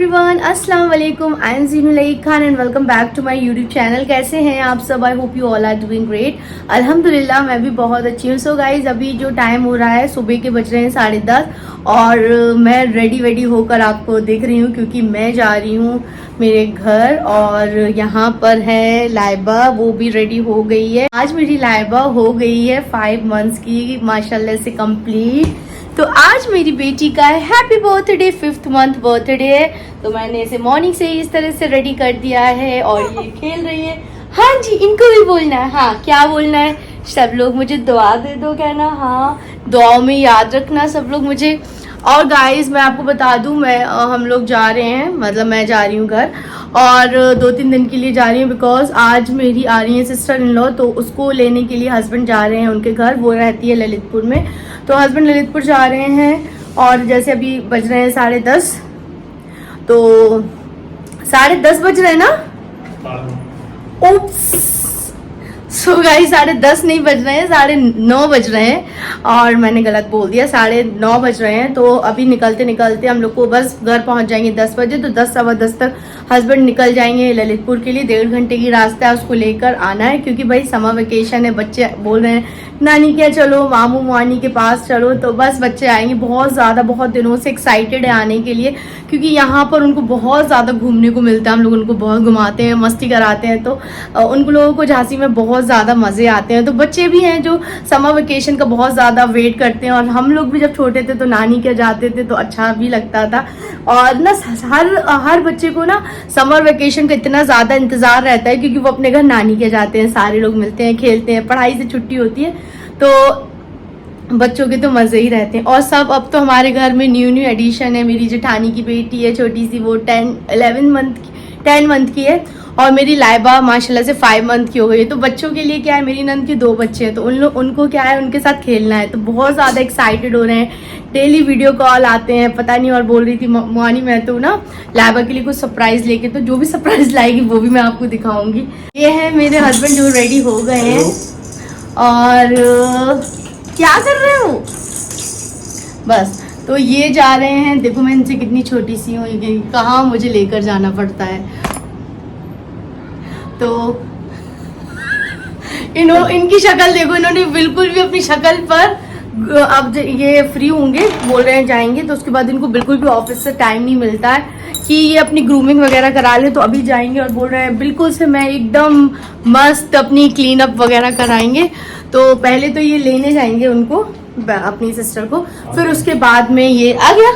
Everyone, अस्सलाम वालेकुम। I am Zeenul Khan and welcome back to my YouTube channel. कैसे हैं आप सब? I hope you all are doing great. अल्हम्दुलिल्लाह मैं भी बहुत अच्छी हूँ। सो गाइज, अभी जो टाइम हो रहा है सुबह के बज रहे हैं 10:30 और मैं रेडी होकर आपको देख रही हूँ क्योंकि मैं जा रही हूँ मेरे घर। और यहाँ पर है लाइबा, वो भी रेडी हो गई है। आज मेरी लाइबा हो गई है 5 मंथ्स की, माशाल्लाह से कंप्लीट। तो आज मेरी बेटी का है happy birthday, 5th month birthday है। तो मैंने इसे मॉर्निंग से इस तरह से रेडी कर दिया है और ये खेल रही है। हाँ जी, इनको भी बोलना है। हाँ, क्या बोलना है? सब लोग मुझे दुआ दे दो, कहना। हाँ, दुआओं में याद रखना सब लोग मुझे। और गाइस मैं आपको बता दूं, हम लोग जा रहे हैं, मतलब मैं जा रही हूँ घर और 2-3 दिन के लिए जा रही हूँ बिकॉज आज मेरी आ रही है सिस्टर इन लॉ। तो उसको लेने के लिए हस्बैंड जा रहे हैं उनके घर। वो रहती है ललितपुर में, तो हस्बैंड ललितपुर जा रहे हैं। और जैसे अभी बज रहे हैं 10:30, तो 10:30 बज रहे हैं ना। ओप्स, सो गाइस 10:30 नहीं बज रहे हैं, 9:30 बज रहे हैं और मैंने गलत बोल दिया, 9:30 बज रहे हैं। तो अभी निकलते हम लोग को बस घर पहुंच जाएंगे 10 बजे। तो 10 सवा 10 तक हस्बैंड निकल जाएंगे ललितपुर के लिए। 1.5 घंटे की रास्ता है, उसको लेकर आना है क्योंकि भाई समर वेकेशन है। बच्चे बोल रहे हैं नानी क्या चलो, मामू मानी के पास चलो। तो बस बच्चे आएंगे, बहुत दिनों से एक्साइटेड है आने के लिए क्योंकि यहाँ पर उनको बहुत ज़्यादा घूमने को मिलता है। हम लोग उनको बहुत घुमाते हैं, मस्ती कराते हैं। तो उन लोगों को झांसी में बहुत ज़्यादा मज़े आते हैं। तो बच्चे भी हैं जो समर वेकेशन का बहुत ज़्यादा वेट करते हैं। और हम लोग भी जब छोटे थे तो नानी के जाते थे तो अच्छा भी लगता था। और ना हर बच्चे को ना समर वेकेशन का इतना ज़्यादा इंतज़ार रहता है क्योंकि वो अपने घर नानी के जाते हैं, सारे लोग मिलते हैं, खेलते हैं, पढ़ाई से छुट्टी होती है तो बच्चों के तो मज़े ही रहते हैं। और सब अब तो हमारे घर में न्यू एडिशन है। मेरी जेठानी की बेटी है छोटी सी, वो 10 मंथ की है। और मेरी लाइबा माशाल्लाह से 5 मंथ की हो गई है। तो बच्चों के लिए क्या है, मेरी नंद के 2 बच्चे हैं तो उनको क्या है, उनके साथ खेलना है। तो बहुत ज़्यादा एक्साइटेड हो रहे हैं, डेली वीडियो कॉल आते हैं, पता नहीं। और बोल रही थी मानी मैं तो ना लाइबा के लिए कुछ सरप्राइज लेके, तो जो भी सरप्राइज लाएगी वो भी मैं आपको दिखाऊंगी। ये है मेरे हस्बैंड जो रेडी हो गए हैं। और क्या कर रहे हो? बस तो ये जा रहे हैं। देखो मैं इनसे कितनी छोटी सी हूँ, कहाँ मुझे लेकर जाना पड़ता है। तो इनकी शक्ल देखो, इन्होंने बिल्कुल भी अपनी शक्ल पर, अब ये फ्री होंगे बोल रहे हैं जाएंगे तो उसके बाद इनको बिल्कुल भी ऑफिस से टाइम नहीं मिलता है कि ये अपनी ग्रूमिंग वगैरह करा ले। तो अभी जाएंगे और बोल रहे हैं बिल्कुल से मैं एकदम मस्त अपनी क्लीन अप वगैरह कराएंगे। तो पहले तो ये लेने जाएंगे उनको, अपनी सिस्टर को, फिर उसके बाद में ये आ गया,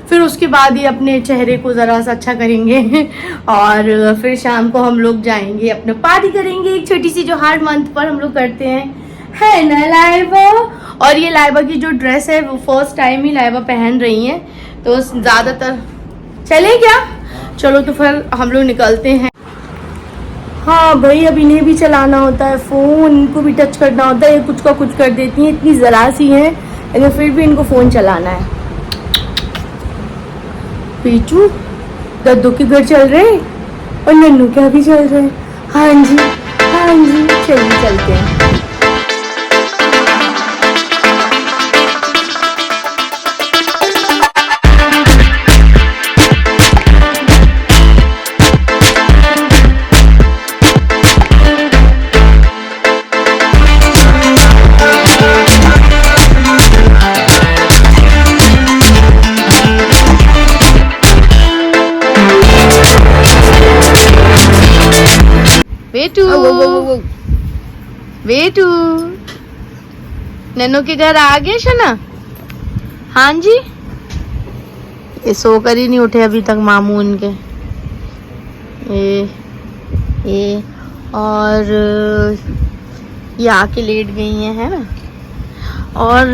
फिर उसके बाद ये अपने चेहरे को ज़रा सा अच्छा करेंगे और फिर शाम को हम लोग जाएंगे अपना पार्टी करेंगे, एक छोटी सी जो हर मंथ पर हम लोग करते हैं, है ना लाइबा। और ये लाइबा की जो ड्रेस है वो फर्स्ट टाइम ही लाइबा पहन रही हैं। तो ज़्यादातर चले क्या, चलो तो फिर हम लोग निकलते हैं। हाँ भाई, अब इन्हें भी चलाना होता है फ़ोन, इनको भी टच करना होता है। ये कुछ का कुछ कर देती हैं, इतनी ज़रा सी हैं लेकिन फिर भी इनको फ़ोन चलाना है। पीचू दद्दू के घर चल रहे हैं और नन्नू क्या भी चल रहे हैं। हाँ जी हाँ जी, चलिए चलते हैं। बेटू बेटू नन्नू के घर आ गए शना। हाँ जी, ये सोकर ही नहीं उठे अभी तक मामू उनके। ये और ये आके लेट गई हैं, है ना। और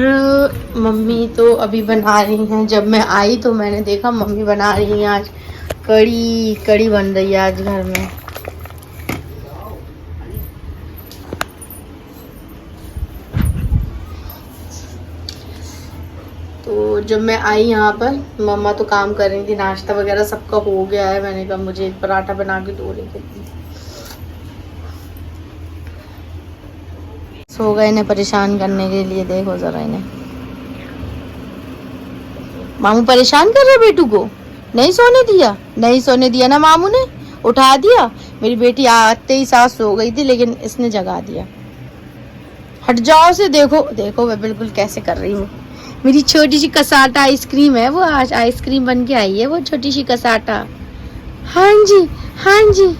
मम्मी तो अभी बना रही हैं। जब मैं आई तो मैंने देखा मम्मी बना रही हैं आज कड़ी बन रही है आज घर में। तो जब मैं आई यहाँ पर, मम्मा तो काम कर रही थी, नाश्ता वगैरह सबका हो गया है। मैंने कहा मुझे एक पराठा बना के दो रही थी। सो गए इन्हें परेशान करने के लिए, देखो जरा इन्हें। मामू परेशान कर रहे बेटू को। नहीं सोने दिया, नहीं सोने दिया ना मामू ने, उठा दिया। मेरी बेटी आते ही साथ सो गई थी लेकिन इसने जगा दिया। हट जाओ से, देखो देखो मैं बिल्कुल कैसे कर रही हूँ। मेरी छोटी सी कसाटा आइसक्रीम है वो, आज आइसक्रीम बन के आई है वो छोटी सी कसाटा। हाँ जी, हाँ जी।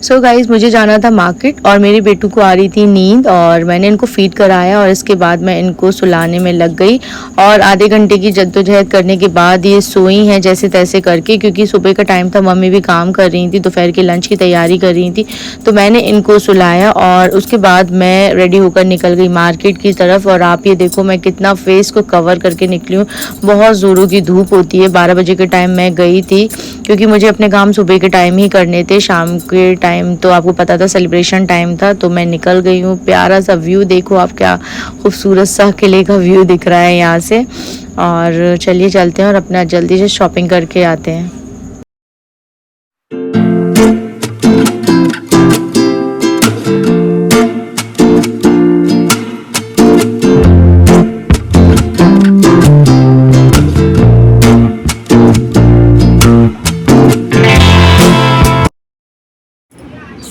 सो गाइज मुझे जाना था मार्केट और मेरे बेटू को आ रही थी नींद और मैंने इनको फीड कराया और इसके बाद मैं इनको सुलाने में लग गई और आधे घंटे की जद्दोजहद करने के बाद ये सोई हैं जैसे तैसे करके, क्योंकि सुबह का टाइम था, मम्मी भी काम कर रही थी, दोपहर के लंच की तैयारी कर रही थी। तो मैंने इनको सुलाया और उसके बाद मैं रेडी होकर निकल गई मार्केट की तरफ। और आप ये देखो मैं कितना फेस को कवर करके निकली हूँ, बहुत ज़ोरों की धूप होती है। 12 बजे के टाइम मैं गई थी क्योंकि मुझे अपने काम सुबह के टाइम ही करने थे, शाम के टाइम तो आपको पता था सेलिब्रेशन टाइम था। तो मैं निकल गई हूँ। प्यारा सा व्यू देखो आप, क्या खूबसूरत सा किले का व्यू दिख रहा है यहाँ से। और चलिए चलते हैं और अपना जल्दी से शॉपिंग करके आते हैं।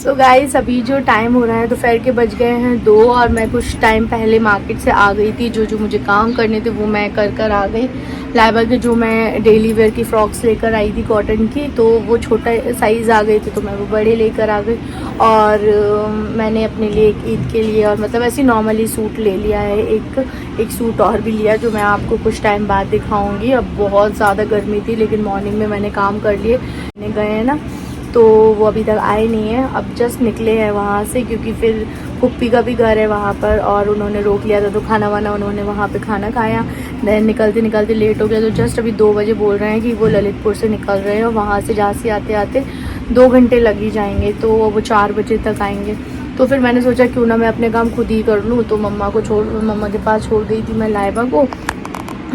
तो गाइस अभी जो टाइम हो रहा है दोपहर के बज गए हैं 2 और मैं कुछ टाइम पहले मार्केट से आ गई थी। जो मुझे काम करने थे वो मैं कर आ गई। लाइबा के जो मैं डेली वेयर की फ्रॉक्स लेकर आई थी कॉटन की, तो वो छोटा साइज़ आ गए थे तो मैं वो बड़े लेकर आ गई। और मैंने अपने लिए एक ईद के लिए और मतलब ऐसे नॉर्मली सूट ले लिया है, एक सूट और भी लिया जो मैं आपको कुछ टाइम बाद दिखाऊँगी। अब बहुत ज़्यादा गर्मी थी लेकिन मॉर्निंग में मैंने काम कर लिए, गए हैं ना, तो वो अभी तक आए नहीं है। अब जस्ट निकले हैं वहाँ से क्योंकि फिर पुप्पी का भी घर है वहाँ पर और उन्होंने रोक लिया था तो खाना वाना उन्होंने वहाँ पे खाना खाया। देन निकलते निकलते लेट हो गया तो जस्ट अभी 2 बजे बोल रहे हैं कि वो ललितपुर से निकल रहे हैं और वहाँ से जहाँ से आते आते 2 घंटे लग ही जाएंगे, तो वो 4 बजे तक आएंगे। तो फिर मैंने सोचा क्यों ना मैं अपने काम खुद ही कर लूँ, तो मम्मा के पास छोड़ गई थी मैं लाइबा को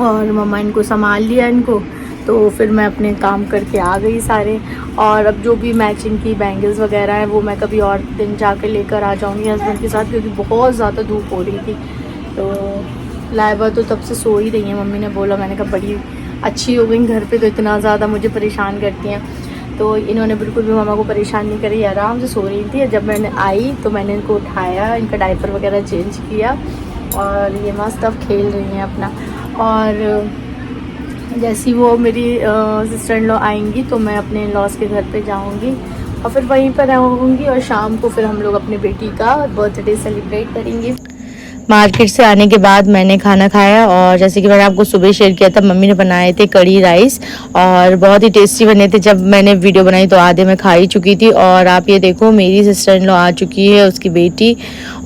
और मम्मा इनको संभाल लिया इनको। तो फिर मैं अपने काम करके आ गई सारे। और अब जो भी मैचिंग की बैंगल्स वगैरह है वो मैं कभी और दिन जाकर लेकर आ जाऊंगी हस्बैंड के साथ, क्योंकि बहुत ज़्यादा धूप हो रही थी। तो लाइबा तो तब से सो ही रही है, मम्मी ने बोला, मैंने कहा बड़ी अच्छी हो गई घर पे तो इतना ज़्यादा मुझे परेशान करती हैं। तो इन्होंने बिल्कुल भी मम्मा को परेशान नहीं करी, आराम से सो रही थी। जब मैंने आई तो मैंने इनको उठाया, इनका डायपर वगैरह चेंज किया और ये मस्त अब खेल रही हैं अपना। और जैसी वो मेरी सिस्टर इन लॉ आएंगी तो मैं अपने इन लॉज के घर पे जाऊंगी और फिर वहीं पर रहूँगी और शाम को फिर हम लोग अपने बेटी का बर्थडे सेलिब्रेट करेंगे। मार्केट से आने के बाद मैंने खाना खाया और जैसे कि मैंने आपको सुबह शेयर किया था, मम्मी ने बनाए थे कढ़ी राइस और बहुत ही टेस्टी बने थे। जब मैंने वीडियो बनाई तो आधे मैं खा ही चुकी थी। और आप ये देखो मेरी सिस्टर इन लॉ आ चुकी है, उसकी बेटी,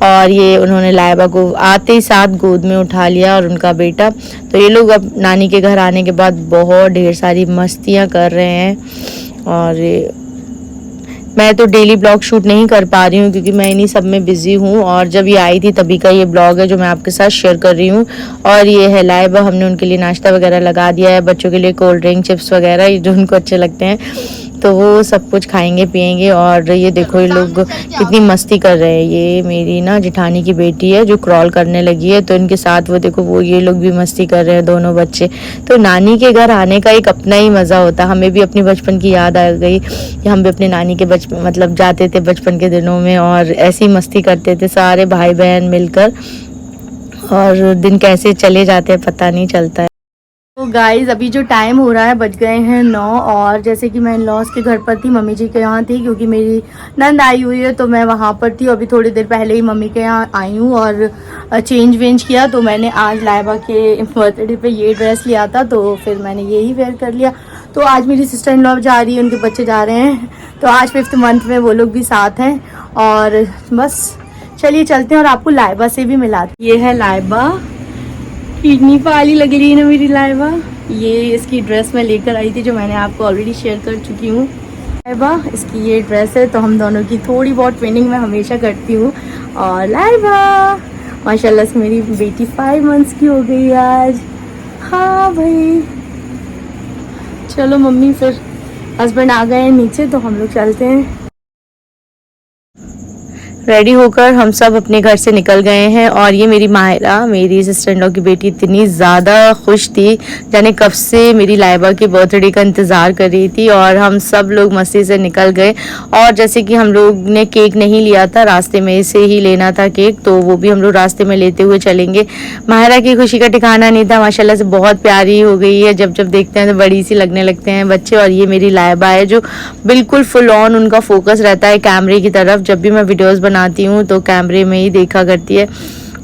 और ये उन्होंने लाइबा को आते ही साथ गोद में उठा लिया और उनका बेटा। तो ये लोग अब नानी के घर आने के बाद बहुत ढेर सारी मस्तियाँ कर रहे हैं। और मैं तो डेली ब्लॉग शूट नहीं कर पा रही हूँ क्योंकि मैं इन्हीं सब में बिजी हूँ। और जब ये आई थी तभी का ये ब्लॉग है जो मैं आपके साथ शेयर कर रही हूँ। और ये है लाइबा, हमने उनके लिए नाश्ता वगैरह लगा दिया है, बच्चों के लिए कोल्ड ड्रिंक चिप्स वगैरह जो उनको अच्छे लगते हैं, तो वो सब कुछ खाएंगे पिएंगे। और ये देखो ये लोग कितनी मस्ती कर रहे हैं। ये मेरी ना जेठानी की बेटी है जो क्रॉल करने लगी है, तो इनके साथ वो देखो वो ये लोग भी मस्ती कर रहे हैं दोनों बच्चे। तो नानी के घर आने का एक अपना ही मज़ा होता है। हमें भी अपनी बचपन की याद आ गई कि हम भी अपने नानी के मतलब जाते थे बचपन के दिनों में और ऐसी मस्ती करते थे सारे भाई बहन मिलकर, और दिन कैसे चले जाते हैं पता नहीं चलता है। तो गाइज अभी जो टाइम हो रहा है बज गए हैं 9 और जैसे कि मैं इन लॉज के घर पर थी, मम्मी जी के यहाँ थी क्योंकि मेरी नंद आई हुई है तो मैं वहाँ पर थी। अभी थोड़ी देर पहले ही मम्मी के यहाँ आई हूँ और चेंज वेंज किया। तो मैंने आज लाइबा के बर्थडे पे ये ड्रेस लिया था तो फिर मैंने यही वेयर कर लिया। तो आज मेरी सिस्टर इन लॉ जा रही है, उनके बच्चे जा रहे हैं, तो आज 5th मंथ में वो लोग भी साथ हैं। और बस चलिए चलते हैं और आपको लाइबा से भी मिलाती। ये है लाइबा, कितनी प्यारी लग रही है ना मेरी लाइबा। ये इसकी ड्रेस मैं लेकर आई थी जो मैंने आपको ऑलरेडी शेयर कर चुकी हूँ। लाइबा इसकी ये ड्रेस है, तो हम दोनों की थोड़ी बहुत ट्विनिंग मैं हमेशा करती हूँ। और लाइबा माशाल्लाह से मेरी बेटी 5 मंथ्स की हो गई आज। हाँ भाई चलो मम्मी, फिर हस्बैंड आ गए हैं नीचे तो हम लोग चलते हैं। रेडी होकर हम सब अपने घर से निकल गए हैं। और ये मेरी माहिरा, मेरी सिस्टर इन लॉ की बेटी, इतनी ज़्यादा खुश थी, जाने कब से मेरी लाइबा के बर्थडे का इंतज़ार कर रही थी। और हम सब लोग मस्ती से निकल गए। और जैसे कि हम लोग ने केक नहीं लिया था, रास्ते में से ही लेना था केक, तो वो भी हम लोग रास्ते में लेते हुए चलेंगे। माहिरा की खुशी का ठिकाना नहीं था, माशाल्लाह से बहुत प्यारी हो गई है। जब जब देखते हैं तो बड़ी सी लगने लगते हैं बच्चे। और ये मेरी लाइबा है जो बिल्कुल फुल ऑन उनका फोकस रहता है कैमरे की तरफ। जब भी मैं वीडियोस बनाती हूँ तो कैमरे में ही देखा करती है।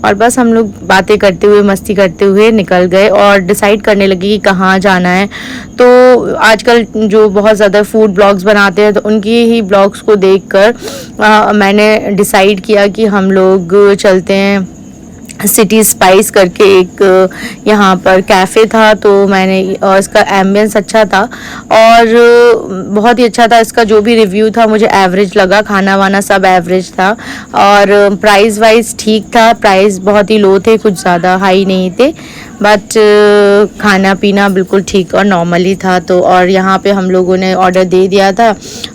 और बस हम लोग बातें करते हुए मस्ती करते हुए निकल गए और डिसाइड करने लगे कि कहाँ जाना है। तो आजकल जो बहुत ज़्यादा फूड ब्लॉग्स बनाते हैं तो उनकी ही ब्लॉग्स को देखकर मैंने डिसाइड किया कि हम लोग चलते हैं सिटी स्पाइस करके। एक यहाँ पर कैफ़े था, तो मैंने इसका एम्बियंस अच्छा था और बहुत ही अच्छा था। इसका जो भी रिव्यू था मुझे एवरेज लगा, खाना वाना सब एवरेज था और प्राइस वाइज ठीक था। प्राइस बहुत ही लो थे, कुछ ज़्यादा हाई नहीं थे, बट खाना पीना बिल्कुल ठीक और नॉर्मल ही था। तो और यहाँ पे हम लोगों ने ऑर्डर दे दिया था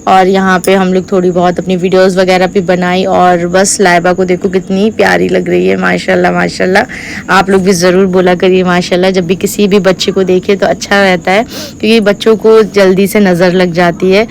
और यहाँ पे हम लोग थोड़ी बहुत अपनी वीडियोस वगैरह भी बनाई। और बस लाइबा को देखो कितनी प्यारी लग रही है, माशाल्लाह माशाल्लाह। आप लोग भी ज़रूर बोला करिए माशाल्लाह, जब भी किसी भी बच्चे को देखे तो अच्छा रहता है, क्योंकि बच्चों को जल्दी से नज़र लग जाती है।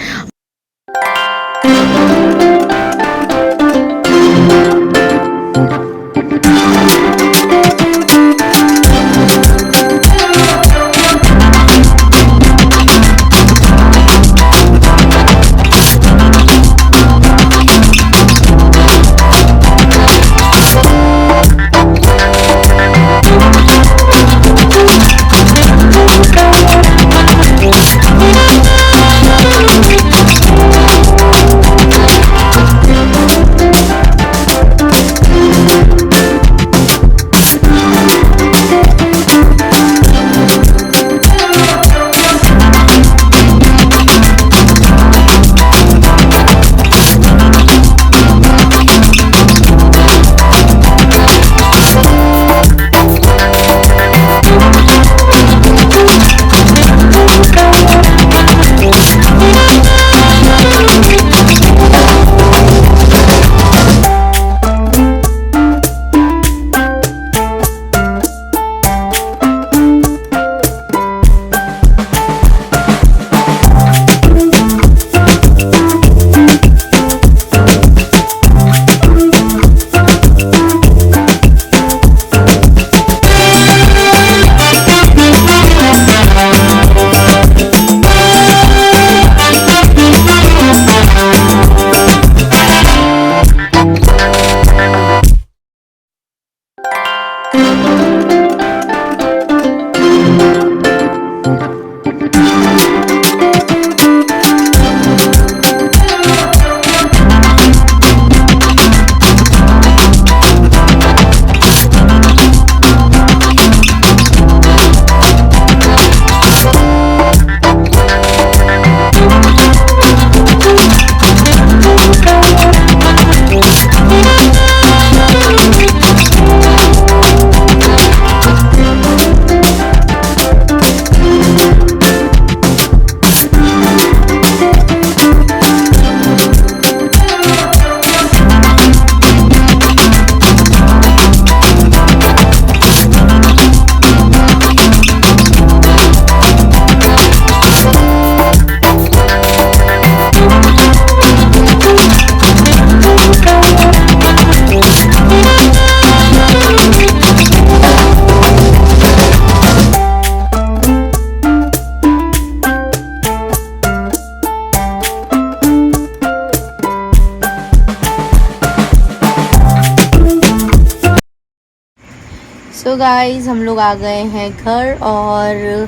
सो गाइस हम लोग आ गए हैं घर और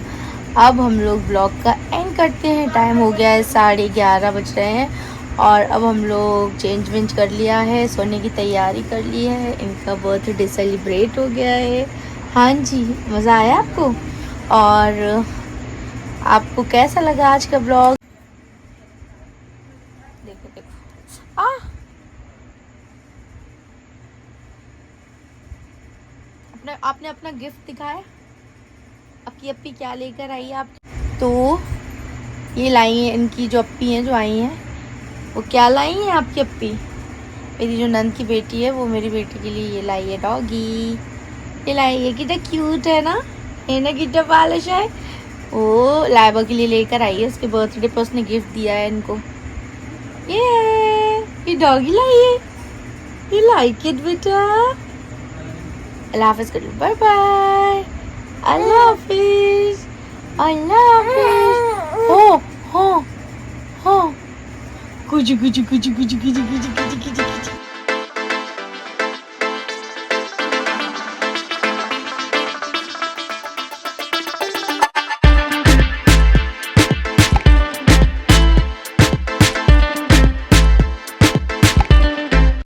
अब हम लोग ब्लॉग का एंड करते हैं। टाइम हो गया है 11:30 बज रहे हैं और अब हम लोग चेंज वेंज कर लिया है, सोने की तैयारी कर ली है। इनका बर्थडे सेलिब्रेट हो गया है। हाँ जी, मज़ा आया आपको? और आपको कैसा लगा आज का ब्लॉग? देखो देखो आपने अपना गिफ्ट दिखाया। आपकी अप्पी क्या लेकर आई आप? तो ये लाई हैं, इनकी जो अप्पी हैं जो आई हैं वो क्या लाई हैं आपकी अप्पी? मेरी जो नंद की बेटी है वो मेरी बेटी के लिए ये लाई है डॉगी, ये लाई है। कितना क्यूट है ना, ये ना कितना पालिश है। वो लाइबा के लिए लेकर आई है, उसके बर्थडे पर उसने गिफ्ट दिया है इनको। ये डॉगी लाई है, यू लाइक इट बेटा। अल्लाह हाफिज कर लो, बाय बाय, अल्लाह हाफिज, अल्लाह हाफिज। हो कुछ